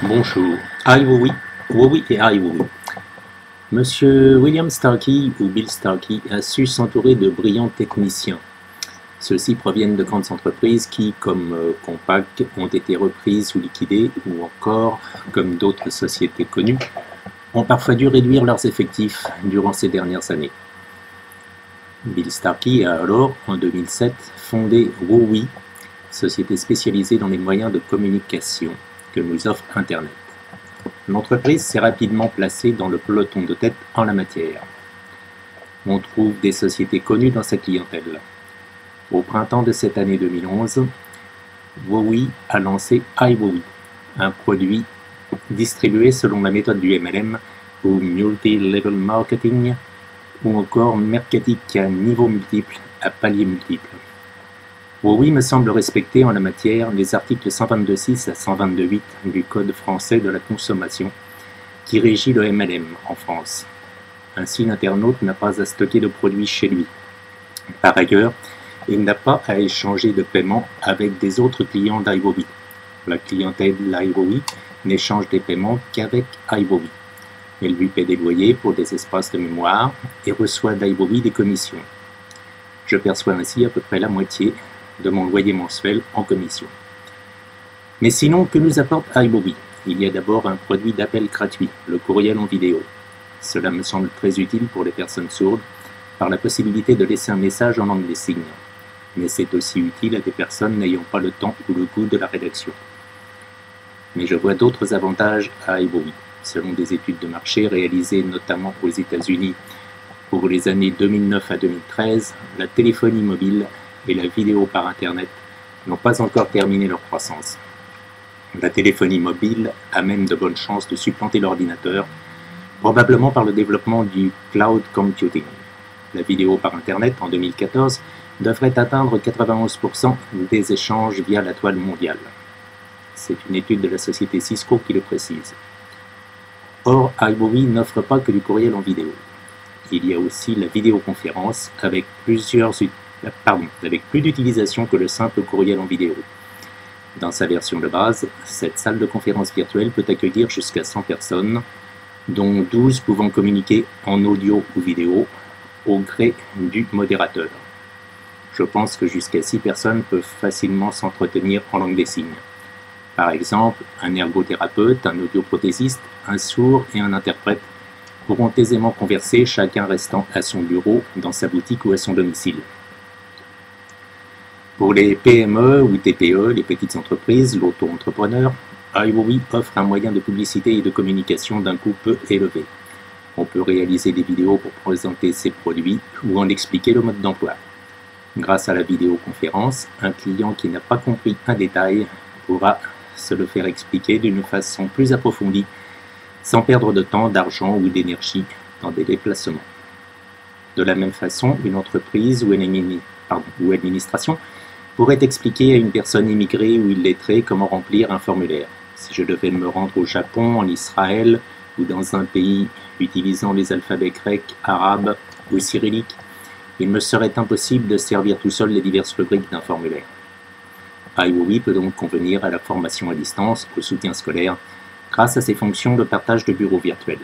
Bonjour. Wowi, Wowi et Wowi. Monsieur William Starkey ou Bill Starkey a su s'entourer de brillants techniciens. Ceux-ci proviennent de grandes entreprises qui, comme Compaq, ont été reprises ou liquidées, ou encore, comme d'autres sociétés connues, ont parfois dû réduire leurs effectifs durant ces dernières années. Bill Starkey a alors, en 2007, fondé Wowi, société spécialisée dans les moyens de communication que nous offre Internet. L'entreprise s'est rapidement placée dans le peloton de tête en la matière. On trouve des sociétés connues dans sa clientèle. Au printemps de cette année 2011, Wowi a lancé iWowi, un produit distribué selon la méthode du MLM ou Multi-Level Marketing ou encore mercatique à niveau multiple, à paliers multiples. Wowi me semble respecter en la matière les articles 122.6 à 122.8 du Code français de la consommation qui régit le MLM en France. Ainsi, l'internaute n'a pas à stocker de produits chez lui. Par ailleurs, il n'a pas à échanger de paiement avec des autres clients d'iWowi. La clientèle d'iWowi n'échange des paiements qu'avec iWowi. Elle lui paie des loyers pour des espaces de mémoire et reçoit d'iWowi des commissions. Je perçois ainsi à peu près la moitié de mon loyer mensuel en commission. Mais sinon, que nous apporte iWowi? Il y a d'abord un produit d'appel gratuit, le courriel en vidéo. Cela me semble très utile pour les personnes sourdes, par la possibilité de laisser un message en langue des signes. Mais c'est aussi utile à des personnes n'ayant pas le temps ou le goût de la rédaction. Mais je vois d'autres avantages à iWowi. Selon des études de marché réalisées notamment aux États-Unis pour les années 2009 à 2013, la téléphonie mobile et la vidéo par Internet n'ont pas encore terminé leur croissance. La téléphonie mobile a même de bonnes chances de supplanter l'ordinateur, probablement par le développement du cloud computing. La vidéo par Internet, en 2014, devrait atteindre 91% des échanges via la toile mondiale. C'est une étude de la société Cisco qui le précise. Or, iWowi n'offre pas que du courriel en vidéo. Il y a aussi la vidéoconférence avec plus d'utilisation que le simple courriel en vidéo. Dans sa version de base, cette salle de conférence virtuelle peut accueillir jusqu'à 100 personnes, dont 12 pouvant communiquer en audio ou vidéo au gré du modérateur. Je pense que jusqu'à 6 personnes peuvent facilement s'entretenir en langue des signes. Par exemple, un ergothérapeute, un audioprothésiste, un sourd et un interprète pourront aisément converser, chacun restant à son bureau, dans sa boutique ou à son domicile. Pour les PME ou TPE, les petites entreprises, l'auto-entrepreneur, iWowi offre un moyen de publicité et de communication d'un coût peu élevé. On peut réaliser des vidéos pour présenter ses produits ou en expliquer le mode d'emploi. Grâce à la vidéoconférence, un client qui n'a pas compris un détail pourra se le faire expliquer d'une façon plus approfondie, sans perdre de temps, d'argent ou d'énergie dans des déplacements. De la même façon, une entreprise ou une administration pourrait expliquer à une personne immigrée ou illettrée comment remplir un formulaire. Si je devais me rendre au Japon, en Israël ou dans un pays utilisant les alphabets grecs, arabes ou cyrilliques, il me serait impossible de servir tout seul les diverses rubriques d'un formulaire. iWowi peut donc convenir à la formation à distance, au soutien scolaire, grâce à ses fonctions de partage de bureaux virtuels.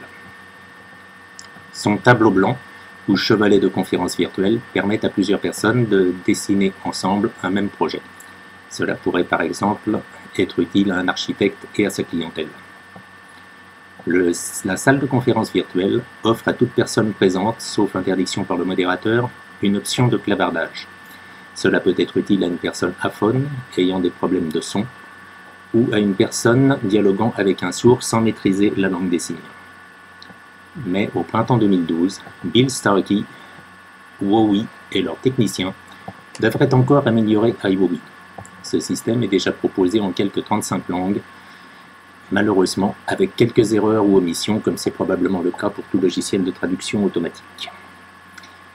Son tableau blanc ou chevalet de conférence virtuelle permet à plusieurs personnes de dessiner ensemble un même projet. Cela pourrait par exemple être utile à un architecte et à sa clientèle. La salle de conférence virtuelle offre à toute personne présente, sauf interdiction par le modérateur, une option de clavardage. Cela peut être utile à une personne aphone ayant des problèmes de son ou à une personne dialoguant avec un sourd sans maîtriser la langue des signes. Mais au printemps 2012, Bill Starkey, Wowi et leurs techniciens devraient encore améliorer iWowi. Ce système est déjà proposé en quelques 35 langues, malheureusement avec quelques erreurs ou omissions comme c'est probablement le cas pour tout logiciel de traduction automatique.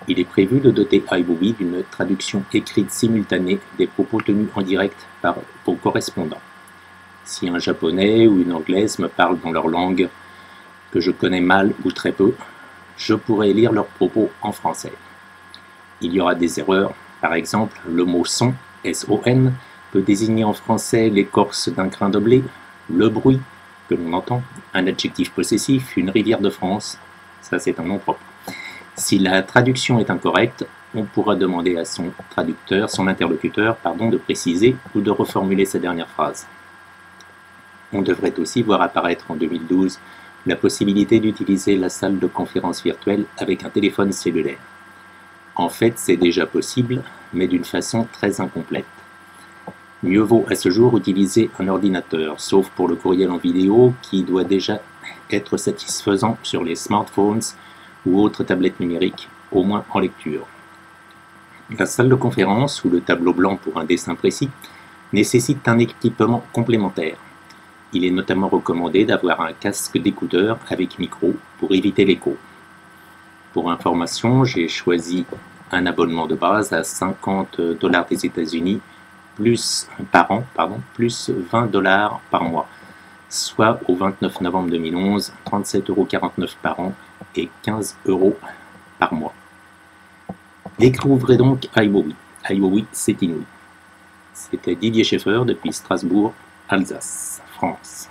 Il est prévu de doter iWowi d'une traduction écrite simultanée des propos tenus en direct par vos correspondants. Si un japonais ou une anglaise me parle dans leur langue que je connais mal ou très peu, je pourrai lire leurs propos en français. Il y aura des erreurs, par exemple le mot son, S-O-N, peut désigner en français l'écorce d'un grain de blé, le bruit, que l'on entend, un adjectif possessif, une rivière de France, ça c'est un nom propre. Si la traduction est incorrecte, on pourra demander à son interlocuteur, de préciser ou de reformuler sa dernière phrase. On devrait aussi voir apparaître en 2012 la possibilité d'utiliser la salle de conférence virtuelle avec un téléphone cellulaire. En fait, c'est déjà possible, mais d'une façon très incomplète. Mieux vaut à ce jour utiliser un ordinateur, sauf pour le courriel en vidéo qui doit déjà être satisfaisant sur les smartphones ou autres tablettes numériques, au moins en lecture. La salle de conférence ou le tableau blanc pour un dessin précis nécessite un équipement complémentaire. Il est notamment recommandé d'avoir un casque d'écouteur avec micro pour éviter l'écho. Pour information, j'ai choisi un abonnement de base à $50 des États-Unis par an, plus $20 par mois, soit au 29 novembre 2011, 37,49 € par an et 15 € par mois. Découvrez donc iWowi. iWowi, c'est inouï. C'était Didier Schaeffer depuis Strasbourg, Alsace, France.